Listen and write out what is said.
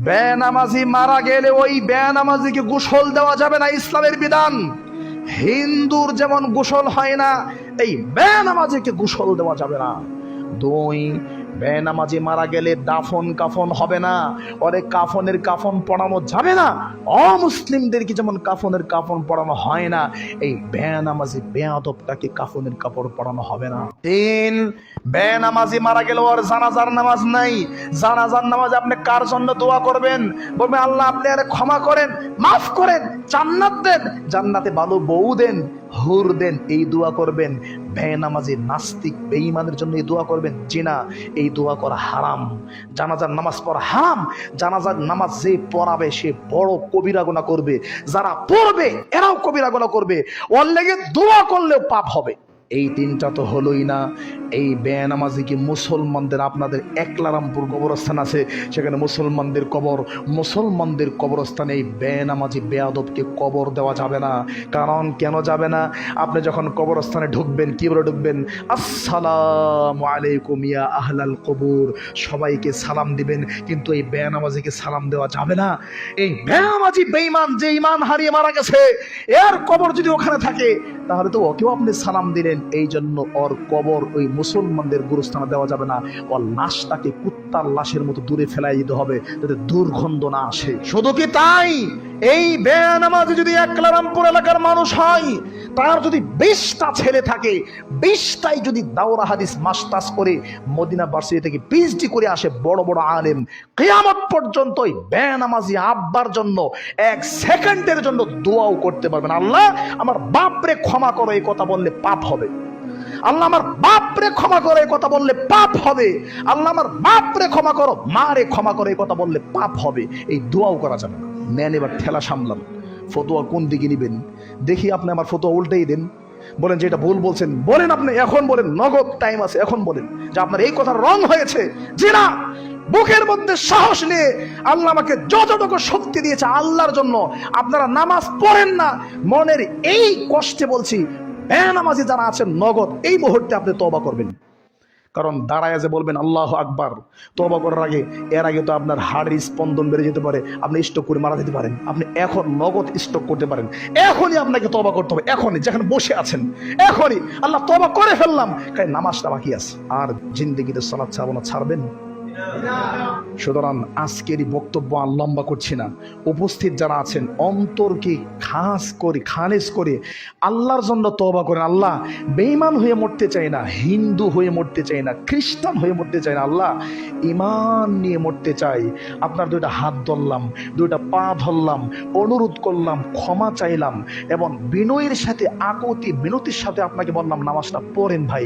বেনামাজি মারা গেলে ওই বেনামাজিকে গোসল দেওয়া যাবে না, ইসলামের বিধান। হিন্দুর যেমন গোসল হয় না, এই বেনামাজিকে গোসল দেওয়া যাবে না। দুই, বেনামাজি মারা গেলে দাফন কাফন হবে না, ওরে কাফনের কাফন পড়ানো যাবে না। অমুসলিমদেরকে যেমন কাফনের কাফন পড়ানো হয় না, এই বেনামাজি বেয়াদবটাকে কাফনের কাপড় পড়ানো হবে না। তিন, বেনামাজি মারা গেলে ওর জানাজার নামাজ নাই। জানাজার নামাজ আপনি কার জন্য দোয়া করবেন? বলবেন আল্লাহ আপনি আরে ক্ষমা করেন, মাফ করেন, জান্নাত দেন, জান্নাতে ভালো বউ দেন, হুর দেন, এই দোয়া করবেন। বেনামাজি নাস্তিক বেঈমানের জন্য এই দোয়া করবেন? জিনা, এই দোয়া করা হারাম। জানাজার নামাজ পড়া হারাম। জানাজার নামাজ যে পড়াবে সে বড় কবিরা গুনাহ করবে, যারা পড়বে এরাও কবিরা গুনাহ করবে, ওর লেগে দোয়া করলেও পাপ হবে। এই তিনটা তো হলোই না। এই বেনামাজিকে মুসলমানদের, আপনাদের একলারামপুর কবরস্থান আছে, সেখানে মুসলমানদের কবর, মুসলমানদের কবরস্থানে এই বেনামাজি বেয়াদবকে কবর দেওয়া যাবে না। কারণ কেন যাবে না? আপনি যখন কবরস্থানে ঢুকবেন কি বলে ঢুকবেন? আসসালামু আলাইকুম ইয়া আহলাল কবর, সবাইকে সালাম দিবেন, কিন্তু এই বেনামাজিকে সালাম দেওয়া যাবে না। এই বেনামাজি বেঈমান যে ঈমান হারিয়ে মারা গেছে, এর কবর যদি ওখানে থাকে তাহলে তো ওকেও আপনি সালাম দিলেন। এই জন্য ওর কবর ওই মুসলমানদের গুরুস্থানে দেওয়া যাবে না। ওর লাশটাকে কুত্তার লাশের মতো দূরে ফেলাই দিতে হবে, যাতে দুর্গন্ধ না আসে। শুধু কি তাই, এই বেনামাজি যদি একলারামপুর এলাকার মানুষ হয়, তার যদি 20টা ছেলে থাকে, 20টাই যদি দাওরা হাদিস মাস্টার্স করে মদিনা ভার্সিটি থেকে পিএইচডি করে আসে, বড় বড় আলেম, কিয়ামত পর্যন্ত এই বেনামাজি আব্বার জন্য 1 সেকেন্ডের জন্য দোয়াও করতে পারবেন। আল্লাহ আমার বাপরে ক্ষমা করো, এই কথা বললে পাপ হবে। আল্লাহ আমার বাপরে ক্ষমা করো, এই কথা বললে পাপ হবে। আল্লাহ আমার বাপরে ক্ষমা করো, মারে ক্ষমা করো, এই কথা বললে পাপ হবে। এই দোয়াও করা যাবে না। নেন এবার ঠেলা সামলান, ফতোয়া কোন দিকে নিবেন দেখি। আপনি আমার ফতোয়া উল্টেই দেন, বলেন যে এটা ভুল বলছেন, বলেন আপনি এখন বলেন, নগদ টাইম আছে, এখন বলেন যে আপনার এই কথা রং হয়েছে। যে না, বুকের মধ্যে সাহস নিয়ে আল্লাহ আমাকে যতটুকু শক্তি দিয়েছে আল্লাহর জন্য আপনারা নামাজ পড়েন না, মনের এই কষ্টে বলছি, বেনামাজি যারা আছেন নগদ এই মুহূর্তে আপনি তওবা করবেন। কারণ দাঁড়ায় যে বলবেন আল্লাহ আকবার তওবা করার আগে, এর আগে তো আপনার হাড়ের স্পন্দন বেড়ে যেতে পারে, আপনি স্ট্রোক করে মারা যেতে পারেন। আপনি এখন নগদ স্ট্রোক করতে পারেন। এখনই আপনাকে তওবা করতে হবে, এখনই, যেখানে বসে আছেন এখনই। আল্লাহ তওবা করে ফেললাম, কারণ নামাজটা বাকি আছে। আর জিন্দেগিতে সালাত ছাড়বো না, ছাড়বেন? সুতরাং আজকের এই বক্তব্য আর লম্বা করছি না। উপস্থিত যারা আছেন অন্তরকে খালেজ করে আল্লাহর জন্য তওবা করেন। আল্লাহ বেঈমান হয়ে মরতে চাই না, হিন্দু হয়ে মরতে চাই না, খ্রিস্টান হয়ে মরতে চাই না, আল্লাহ ঈমান নিয়ে মরতে চাই। আপনার 2টা হাত ধরলাম, 2টা পা ধরলাম, অনুরোধ করলাম, ক্ষমা চাইলাম এবং বিনয়ের সাথে, আকুতি মিনতির সাথে আপনাকে বললাম নামাজটা পড়েন ভাই।